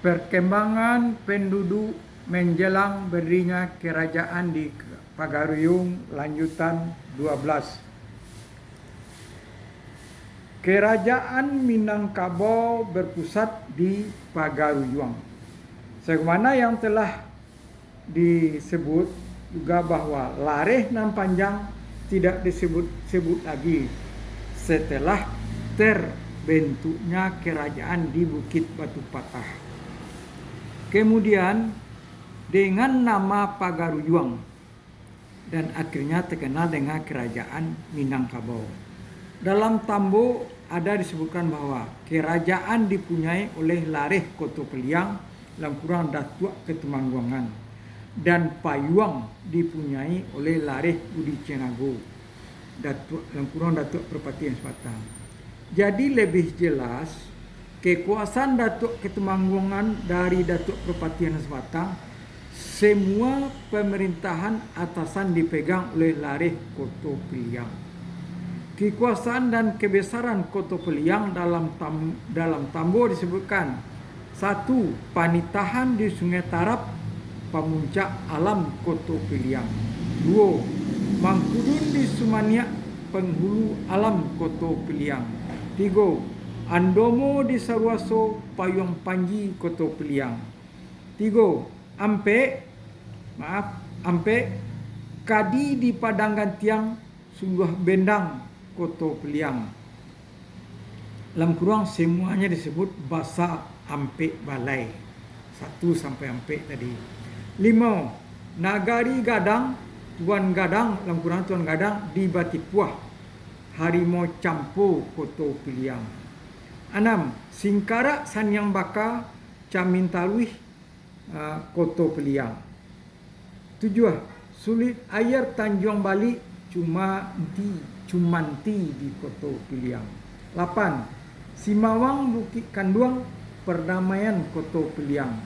Perkembangan penduduk menjelang berdirinya kerajaan di Pagaruyung lanjutan 12. Kerajaan Minangkabau berpusat di Pagaruyung. Sebagaimana yang telah disebut juga bahwa Lareh nan Panjang tidak disebut-sebut lagi setelah terbentuknya kerajaan di Bukit Batu Patah. Kemudian dengan nama Pagaruyung dan akhirnya terkenal dengan kerajaan Minangkabau. Dalam Tambo ada disebutkan bahwa kerajaan dipunyai oleh Lareh Koto Peliang dalam kurang Datuk Ketumangguangan dan Payuang dipunyai oleh Lareh Budi Cenago dalam kurang Datuk Perpatian Sebatang. Jadi lebih jelas kekuasaan Datuk Ketumangguangan dari Datuk Perpatian Sebatang, semua pemerintahan atasan dipegang oleh Lareh Koto Peliang. Kekuasaan dan kebesaran Koto Peliang dalam Tambo disebutkan: 1. Panitahan di Sungai Tarap, pemuncak alam Koto Peliang. 2. Mangkudun di Sumaniak, penghulu alam Koto Peliang. 3. Andomo di Saruaso, payung panji Koto Peliang. 3. Ampe Kadi di Padang Gantiang, Sungguh Bendang Koto Peliang. Dalam kurang semuanya disebut bahasa Ampek Balai 1 sampai Ampek tadi. 5. Nagari Gadang, Tuan Gadang, dalam kurang Tuan Gadang di Batipuah, Harimau Campo Koto Peliang. 6. Singkarak Sanyang Baka, Camin Taluih Koto Peliang. 7. Sulit Air Tanjung Balik, Cumanti di Koto Peliang. 8. Simawang Bukit Kanduang, Perdamaian Koto Peliang.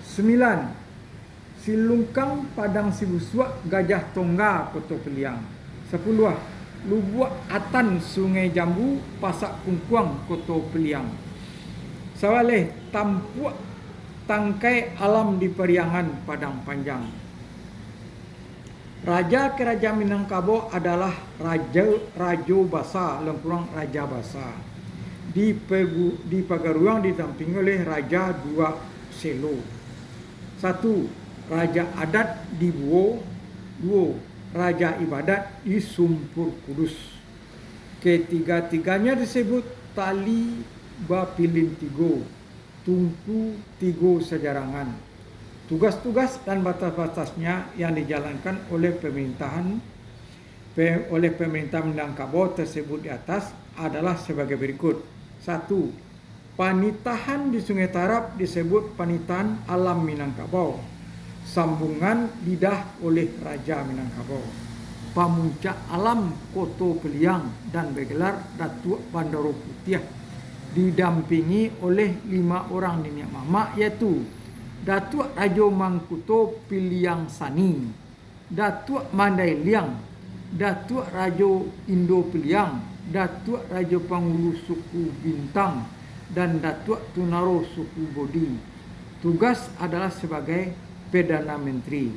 9. Silungkang Padang Sibusuak, Gajah Tongga Koto Peliang. 10. Lubuak Atan Sungai Jambu, Pasak Kungkuang Koto Peliang. 11. Tampuak Tangkai Alam di Periangan Padang Panjang. Raja Kerajaan Minangkabau adalah Rajo Basa, dalam kurang Raja Basa. Di Pagaruyung didampingi oleh Raja Dua Selo. 1. Raja Adat di Buo. 2. Raja Ibadat di Sumpur Kudus. Ketiga-tiganya disebut Tali Bapilin Tigo, Tungku Tigo Sejarangan. Tugas-tugas dan batas-batasnya yang dijalankan oleh pemerintahan Minangkabau tersebut di atas adalah sebagai berikut. 1. Panitahan di Sungai Tarap disebut Panitahan Alam Minangkabau, sambungan lidah oleh Raja Minangkabau. Pamuncak alam Koto Peliang dan bergelar Datuk Bandaro Putiah, didampingi oleh 5 orang nenek mama, yaitu Datuk Rajo Mangkuto Piliang Sani, Datuk Mandai Liang, Datuk Rajo Indo Peliang, Datuk Rajo Panghulu Suku Bintang, dan Datuk Tunaro Suku Bodi. Tugas adalah sebagai Perdana Menteri.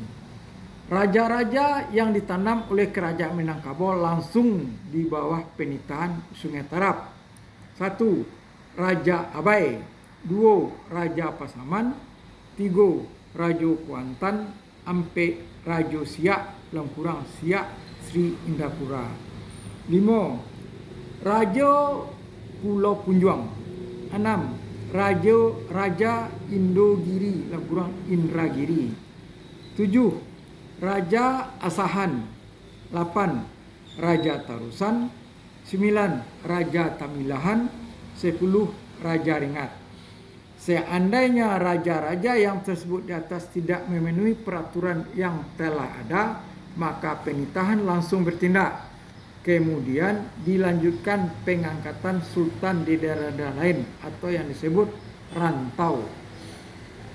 Raja-raja yang ditanam oleh Kerajaan Minangkabau langsung di bawah penitahan Sungai Tarap. 1. Raja Abai. 2. Raja Pasaman. 3. Rajo Kuantan. 4. Rajo Siak, dalam kurang Siak Sri Indapura. 5. Raja Pulau Punjuang. 6. Raja Indogiri, dalam kurang Indragiri. 7. Raja Asahan. 8. Raja Tarusan. 9. Raja Tamilahan. 10. Raja Ringat. Seandainya raja-raja yang tersebut di atas tidak memenuhi peraturan yang telah ada, maka penitahan langsung bertindak. Kemudian dilanjutkan pengangkatan sultan di daerah-daerah lain atau yang disebut rantau.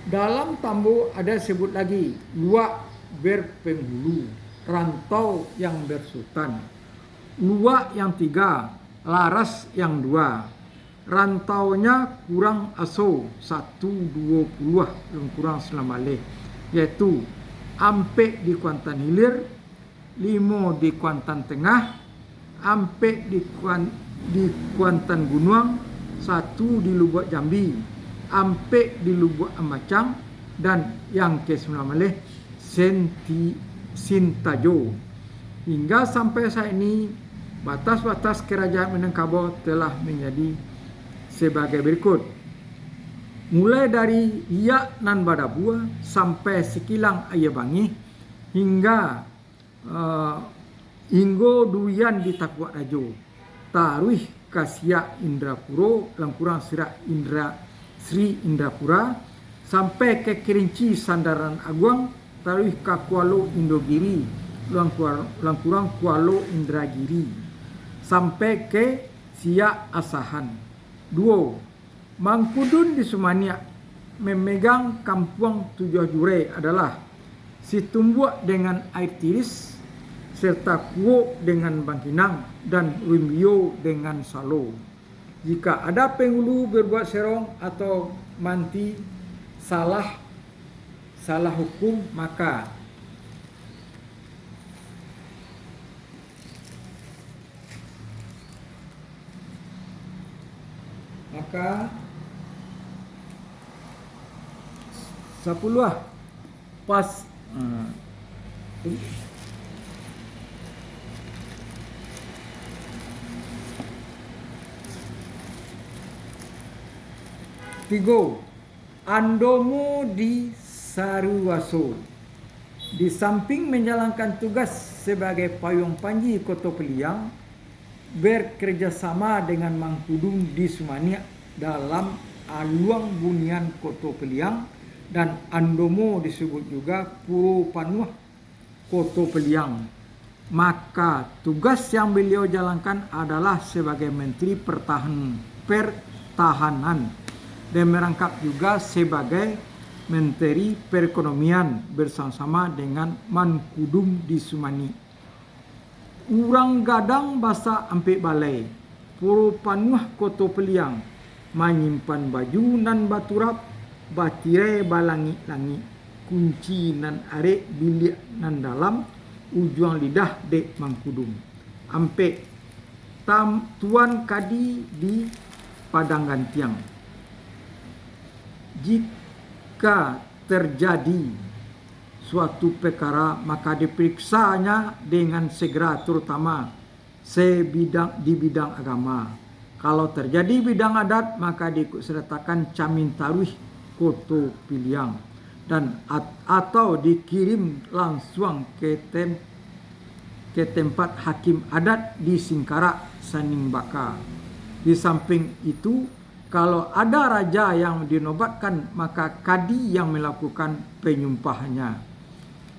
Dalam Tambo ada disebut lagi luak berpenghulu, rantau yang bersultan. Luak yang 3, laras yang 2. rantaunya kurang aso 120 yang kurang selamaleh, yaitu ampe di Kuantan Hilir, 5 di Kuantan Tengah, ampe di Kuantan Gunuang, 1 di Lubuk Jambi, ampe di Lubuk Amacang, dan yang ke-19 Sintajo. Hingga sampai saat ini batas-batas kerajaan Minangkabau telah menjadi sebagai berikut. Mulai dari Iyak nan Badabua sampai Sikilang Ayabangi hingga Inggo Duyan di Takuak Rajo, Taruih Kasya Indrapuro, Langkurang Sri Indrapura, sampai ke Kerinci Sandaran Aguang, Taruih Kakualo Indogiri, Langkurang Kualo Indragiri, sampai ke Siak Asahan. 2. Mangkudun di Sumania memegang Kampung Tujuh Jure adalah Situmbuak dengan Air Tiris, serta Kuo dengan Bangkinang, dan Wimbio dengan Salo. Jika ada penghulu berbuat serong atau manti salah hukum, maka sepuluh pas 3. Andomo di Saruwaso. Di samping menjalankan tugas sebagai payung panji Koto Peliang, bekerjasama dengan Mangkudung di Sumania dalam aluang bunian Koto Peliang, dan Andomo disebut juga Puro Panuah Koto Peliang. Maka tugas yang beliau jalankan adalah sebagai Menteri Pertahanan dan merangkap juga sebagai Menteri Perekonomian bersama-sama dengan Mangkudung di Sumani. Urang gadang basa ampe balai, Puro Panuah Koto Peliang menyimpan baju nan baturap, batirai balangi-langi, kunci nan arek bilik nan dalam, ujuang lidah dek Mangkudung. Ampe Tuan Kadi di Padang Gantiang. Jika terjadi suatu perkara, maka diperiksanya dengan segera, terutama di bidang agama. Kalau terjadi bidang adat, maka disertakan Camin Taruih Koto Peliang, dan atau dikirim langsung ke tempat hakim adat di Singkarak, Sanimbaka. Di samping itu, kalau ada raja yang dinobatkan, maka kadi yang melakukan penyumpahannya.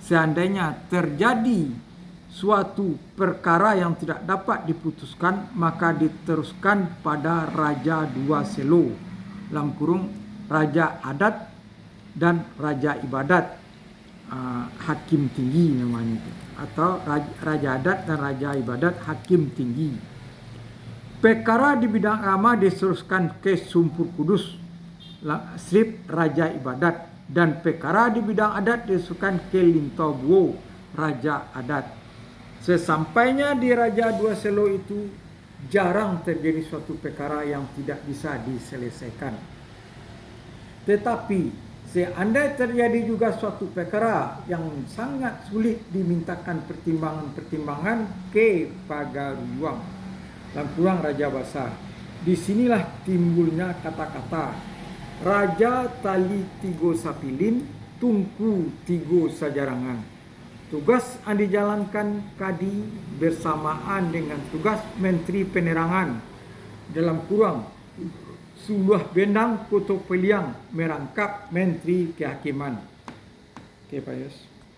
Seandainya terjadi suatu perkara yang tidak dapat diputuskan, maka diteruskan pada Raja Dua Selo, dalam kurung Raja Adat dan Raja Ibadat, Hakim Tinggi namanya itu, atau Raja Adat dan Raja Ibadat Hakim Tinggi. Perkara di bidang agama diteruskan ke Sumpur Kudus, Srip Raja Ibadat, dan perkara di bidang adat diteruskan ke Lintobuo, Raja Adat. Sesampainya di Raja Dua Selo itu, jarang terjadi suatu perkara yang tidak bisa diselesaikan. Tetapi seandainya terjadi juga suatu perkara yang sangat sulit dimintakan pertimbangan ke Pagaruang, Langkurang Raja Basah. Disinilah timbulnya kata-kata Raja Tali Tigo Sapilin, Tungku Tigo Sajarangan. Tugas yang dijalankan Kadi bersamaan dengan tugas Menteri Penerangan, dalam kurang Suluh Bendang Koto Peliang merangkap Menteri Kehakiman. Oke, Pak Yus.